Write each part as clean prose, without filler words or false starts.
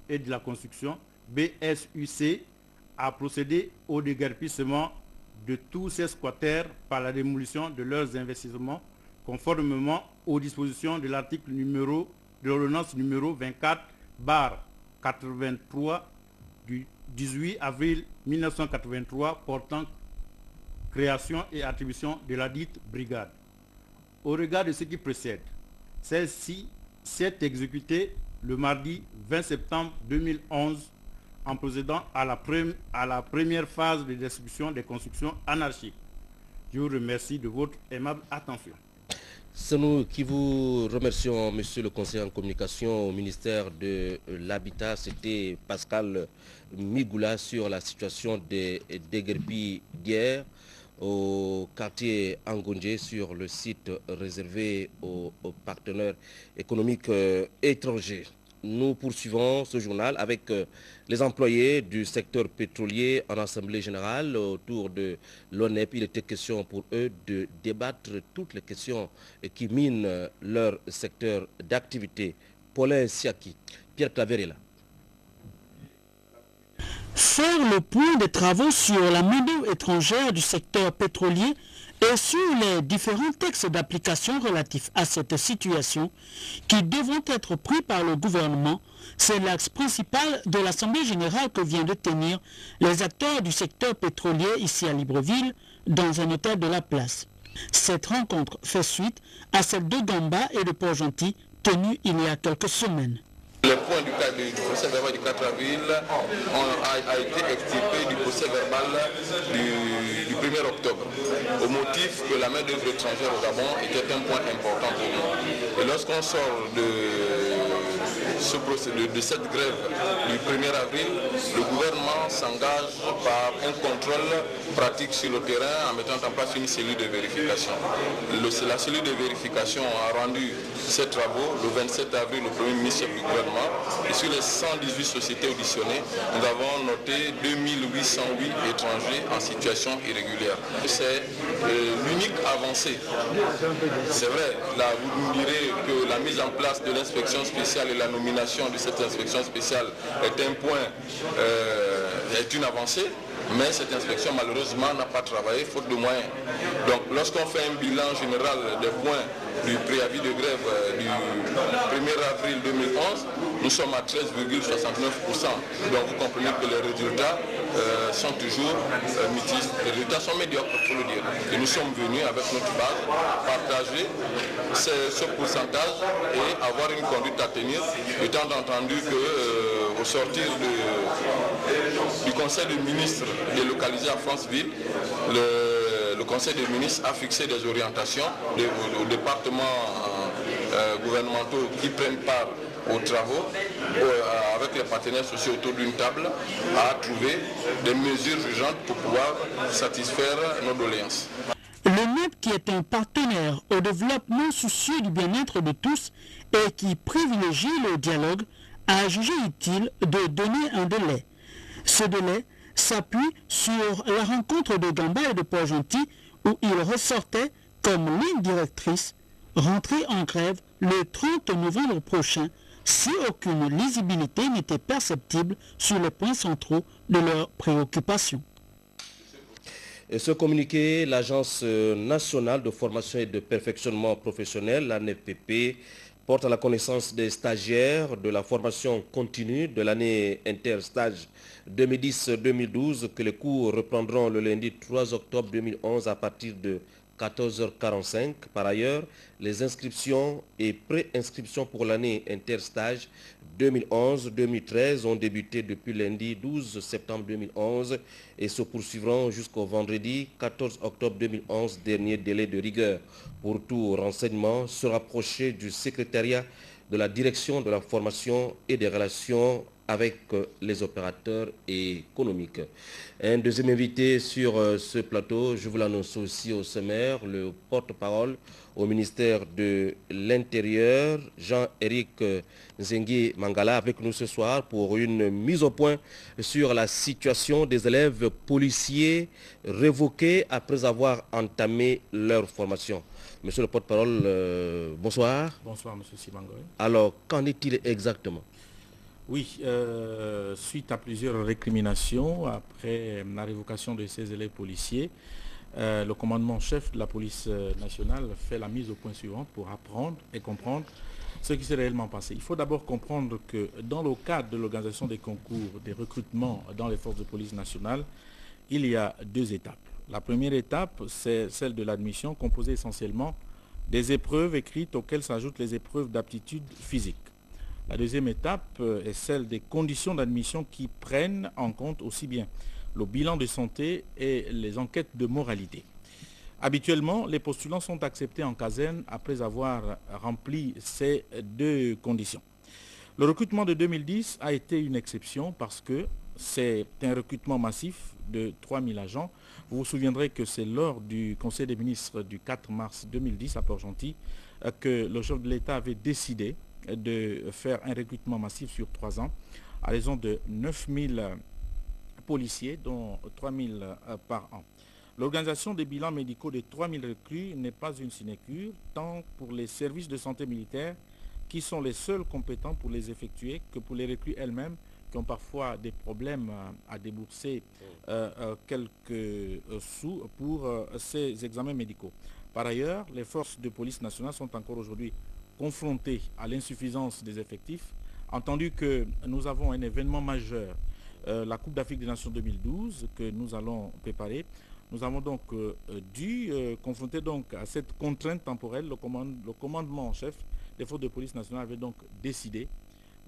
et de la construction, BSUC, a procédé au déguerpissement de tous ces squatters par la démolition de leurs investissements, conformément aux dispositions de l'article numéro de l'ordonnance numéro 24/83 du 18 avril 1983 portant création et attribution de la dite brigade. Au regard de ce qui précède, celle-ci s'est exécutée le mardi 20 septembre 2011 en procédant à la première phase de destruction des constructions anarchiques. Je vous remercie de votre aimable attention. C'est nous qui vous remercions, monsieur le conseiller en communication au ministère de l'Habitat. C'était Pascal Migoula sur la situation des déguerpis d'hier au quartier Angondje sur le site réservé aux partenaires économiques étrangers. Nous poursuivons ce journal avec les employés du secteur pétrolier en assemblée générale autour de l'ONEP. Il était question pour eux de débattre toutes les questions qui minent leur secteur d'activité. Paulin Siaki, Pierre Claverella. Faire le point des travaux sur la main-d'œuvre étrangère du secteur pétrolier et sur les différents textes d'application relatifs à cette situation qui devront être pris par le gouvernement, c'est l'axe principal de l'Assemblée générale que vient de tenir les acteurs du secteur pétrolier ici à Libreville dans un hôtel de la place. Cette rencontre fait suite à celle de Gamba et de Port-Gentil tenue il y a quelques semaines. Le point du procès verbal du 4 avril a été extirpé du procès verbal du 1er octobre, au motif que la main-d'œuvre étrangère au Gabon était un point important pour nous. Et lorsqu'on sort de cette grève du 1er avril, le gouvernement s'engage par un contrôle pratique sur le terrain en mettant en place une cellule de vérification. La cellule de vérification a rendu ses travaux le 27 avril au premier ministre du gouvernement. Et sur les 118 sociétés auditionnées, nous avons noté 2808 étrangers en situation irrégulière. C'est l'unique avancée. C'est vrai, là vous nous direz que la mise en place de l'inspection spéciale et la nomination de cette inspection spéciale est un point, est une avancée. Mais cette inspection malheureusement n'a pas travaillé faute de moyens. Donc lorsqu'on fait un bilan général des points du préavis de grève du 1er avril 2011, nous sommes à 13,69%. Donc vous comprenez que les résultats sont toujours mitigés. Les résultats sont médiocres, il faut le dire. Et nous sommes venus avec notre base partager ce pourcentage et avoir une conduite à tenir, étant entendu que au sortir du Conseil des ministres délocalisé à Franceville, le Conseil des ministres a fixé des orientations aux départements gouvernementaux qui prennent part aux travaux avec les partenaires sociaux autour d'une table à trouver des mesures urgentes pour pouvoir satisfaire nos doléances. L'ONEP, qui est un partenaire au développement soucieux du bien-être de tous et qui privilégie le dialogue, a jugé utile de donner un délai. Ce délai s'appuie sur la rencontre de Gamba et de Port-Gentil où il ressortait comme ligne directrice rentrer en grève le 30 novembre prochain si aucune lisibilité n'était perceptible sur les points centraux de leurs préoccupations. Et ce communiqué, l'Agence nationale de formation et de perfectionnement professionnel, l'ANFPP, porte à la connaissance des stagiaires de la formation continue de l'année interstage 2010-2012 que les cours reprendront le lundi 3 octobre 2011 à partir de 14h45. Par ailleurs, les inscriptions et pré-inscriptions pour l'année interstage 2011-2013 ont débuté depuis lundi 12 septembre 2011 et se poursuivront jusqu'au vendredi 14 octobre 2011, dernier délai de rigueur. Pour tout renseignement, se rapprocher du secrétariat de la direction de la formation et des relations avec les opérateurs économiques. Un deuxième invité sur ce plateau, je vous l'annonce aussi au sommaire, le porte-parole au ministère de l'Intérieur, Jean-Éric Zengi Mangala, avec nous ce soir pour une mise au point sur la situation des élèves policiers révoqués après avoir entamé leur formation. Monsieur le porte-parole, bonsoir. Bonsoir, monsieur Sibangoy. Alors, qu'en est-il exactement? Oui, suite à plusieurs récriminations, après la révocation de ces élèves policiers, le commandement-chef de la police nationale fait la mise au point suivante pour apprendre et comprendre ce qui s'est réellement passé. Il faut d'abord comprendre que dans le cadre de l'organisation des concours, des recrutements dans les forces de police nationale, il y a deux étapes. La première étape, c'est celle de l'admission, composée essentiellement des épreuves écrites auxquelles s'ajoutent les épreuves d'aptitude physique. La deuxième étape est celle des conditions d'admission qui prennent en compte aussi bien le bilan de santé et les enquêtes de moralité. Habituellement, les postulants sont acceptés en caserne après avoir rempli ces deux conditions. Le recrutement de 2010 a été une exception parce que c'est un recrutement massif de 3000 agents. Vous vous souviendrez que c'est lors du Conseil des ministres du 4 mars 2010 à Port-Gentil que le chef de l'État avait décidé de faire un recrutement massif sur 3 ans à raison de 9000 policiers, dont 3000 par an. L'organisation des bilans médicaux de 3000 recrues n'est pas une sinécure, tant pour les services de santé militaire, qui sont les seuls compétents pour les effectuer, que pour les recrues elles-mêmes, qui ont parfois des problèmes à débourser quelques sous pour ces examens médicaux. Par ailleurs, les forces de police nationale sont encore aujourd'hui confrontés à l'insuffisance des effectifs, entendu que nous avons un événement majeur, la Coupe d'Afrique des Nations 2012, que nous allons préparer. Nous avons donc dû confronter donc à cette contrainte temporelle. Le commandement en chef des forces de police nationale avait donc décidé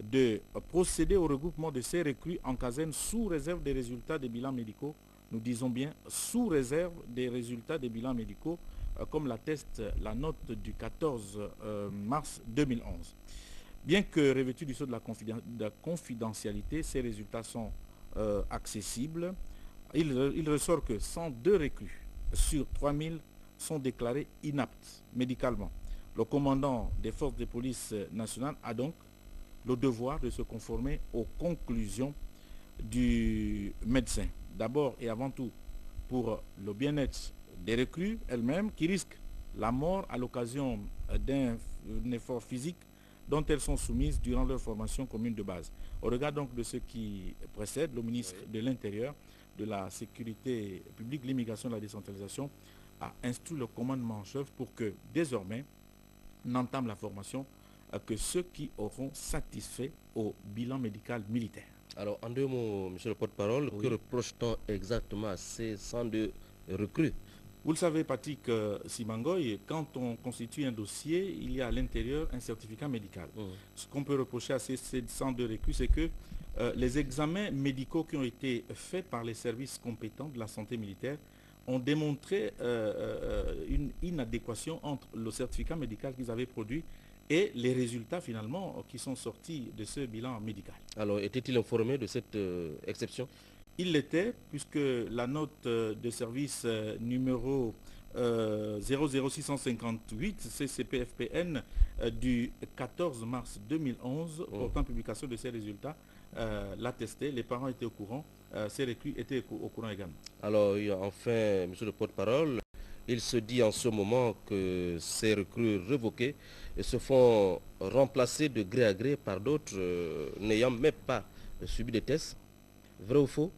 de procéder au regroupement de ces recrues en caserne sous réserve des résultats des bilans médicaux. Nous disons bien sous réserve des résultats des bilans médicaux, comme l'atteste la note du 14 mars 2011. Bien que revêtus du sceau de la confidentialité, ces résultats sont accessibles. Il ressort que 102 recrues sur 3000 sont déclarés inaptes médicalement. Le commandant des forces de police nationales a donc le devoir de se conformer aux conclusions du médecin. D'abord et avant tout pour le bien-être des recrues elles-mêmes qui risquent la mort à l'occasion d'un effort physique dont elles sont soumises durant leur formation commune de base. Au regard donc de ce qui précède, le ministre de l'Intérieur, de la Sécurité publique, l'immigration et la décentralisation a instruit le commandement en chef pour que désormais n'entament la formation que ceux qui auront satisfait au bilan médical militaire. Alors, en deux mots, monsieur le porte-parole, que reproche-t-on exactement à ces 102 recrues? Vous le savez, Patrick Simangoy, quand on constitue un dossier, il y a à l'intérieur un certificat médical. Ce qu'on peut reprocher à ces 102 recrues, c'est que les examens médicaux qui ont été faits par les services compétents de la santé militaire ont démontré une inadéquation entre le certificat médical qu'ils avaient produit et les résultats finalement qui sont sortis de ce bilan médical. Alors, était-il informé de cette exception? Il l'était, puisque la note de service numéro 00658 CCPFPN du 14 mars 2011 portant publication de ces résultats l'attestait. Les parents étaient au courant, ces recrues étaient au courant également. Alors, enfin, monsieur le porte-parole, il se dit en ce moment que ces recrues révoquées se font remplacer de gré à gré par d'autres n'ayant même pas subi des tests. Vrai ou faux?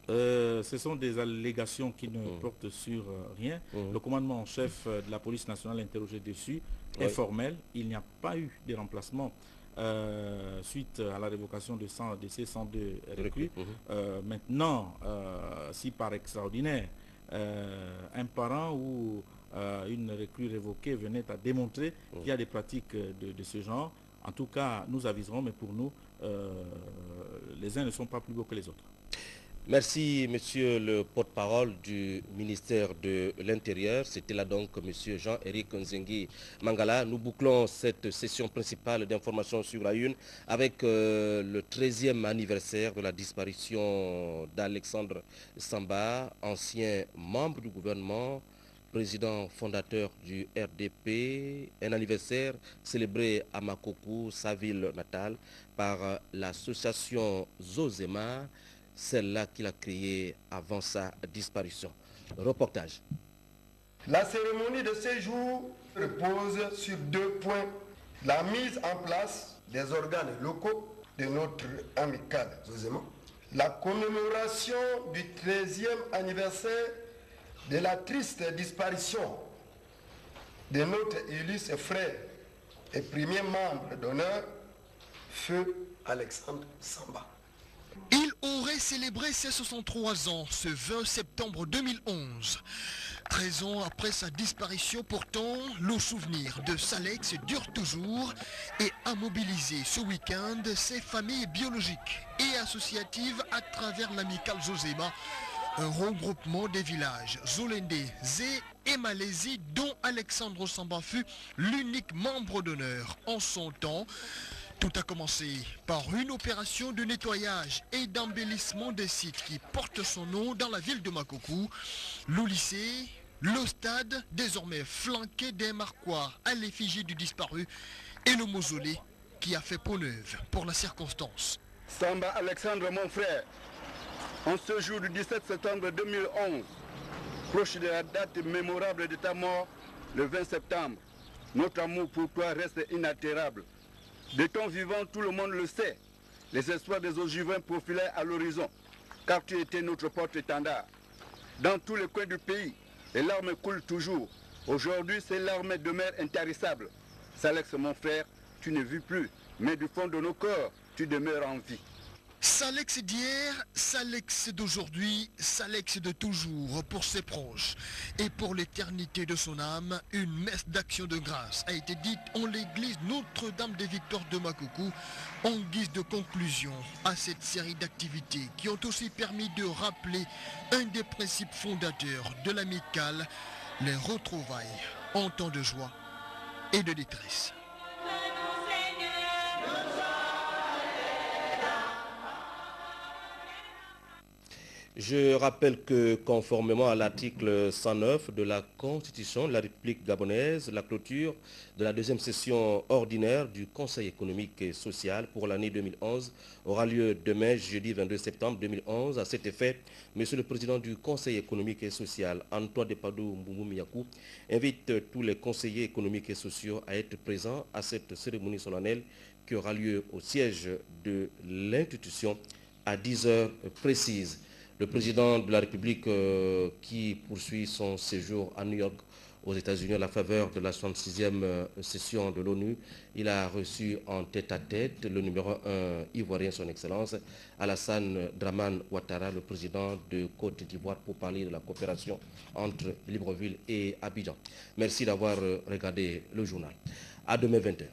Ce sont des allégations qui ne portent sur rien. Le commandement en chef de la police nationale interrogé dessus est formel. Il n'y a pas eu de remplacement suite à la révocation de ces 102 recrues. Maintenant, si par extraordinaire, un parent ou une recrue révoquée venait à démontrer qu'il y a des pratiques de ce genre, en tout cas, nous aviserons, mais pour nous, les uns ne sont pas plus beaux que les autres. Merci, monsieur le porte-parole du ministère de l'Intérieur. C'était là donc monsieur Jean-Éric Nzengi Mangala. Nous bouclons cette session principale d'information sur la une avec le 13e anniversaire de la disparition d'Alexandre Samba, ancien membre du gouvernement, président fondateur du RDP, un anniversaire célébré à Makokou, sa ville natale, par l'association Zozema, celle-là qu'il a créée avant sa disparition. Reportage. La cérémonie de ce jour repose sur 2 points. La mise en place des organes locaux de notre amicale Zozema, la commémoration du 13e anniversaire de la triste disparition de notre illustre frère et premier membre d'honneur, Feu Alexandre Samba. Il aurait célébré ses 63 ans ce 20 septembre 2011. 13 ans après sa disparition, pourtant, le souvenir de Salex dure toujours et a mobilisé ce week-end ses familles biologiques et associatives à travers l'amicale Zozema, un regroupement des villages Zolendé, Zé et Malaisie dont Alexandre Samba fut l'unique membre d'honneur en son temps. Tout a commencé par une opération de nettoyage et d'embellissement des sites qui portent son nom dans la ville de Makoko. Le lycée, le stade, désormais flanqué d'un marquoir à l'effigie du disparu, et le mausolée qui a fait peau neuve pour la circonstance. Samba Alexandre, mon frère, en ce jour du 17 septembre 2011, proche de la date mémorable de ta mort, le 20 septembre, notre amour pour toi reste inaltérable. De ton vivant, tout le monde le sait. Les espoirs des ogivins profilaient à l'horizon, car tu étais notre porte-étendard. Dans tous les coins du pays, les larmes coulent toujours. Aujourd'hui, ces larmes demeurent intarissables. Salex, mon frère, tu ne vis plus, mais du fond de nos corps, tu demeures en vie. Salex d'hier, Salex d'aujourd'hui, Salex de toujours pour ses proches. Et pour l'éternité de son âme, une messe d'action de grâce a été dite en l'église Notre-Dame des Victoires de Makoko en guise de conclusion à cette série d'activités qui ont aussi permis de rappeler un des principes fondateurs de l'amicale, les retrouvailles en temps de joie et de détresse. Je rappelle que conformément à l'article 109 de la Constitution de la République gabonaise, la clôture de la deuxième session ordinaire du Conseil économique et social pour l'année 2011 aura lieu demain, jeudi 22 septembre 2011. À cet effet, Monsieur le Président du Conseil économique et social, Antoine Depadou Mboumiakou, invite tous les conseillers économiques et sociaux à être présents à cette cérémonie solennelle qui aura lieu au siège de l'institution à 10 heures précises. Le président de la République qui poursuit son séjour à New York aux États-Unis à la faveur de la 66e session de l'ONU, il a reçu en tête-à-tête le numéro 1 ivoirien, son Excellence, Alassane Dramane Ouattara, le président de Côte d'Ivoire, pour parler de la coopération entre Libreville et Abidjan. Merci d'avoir regardé le journal. À demain 20h.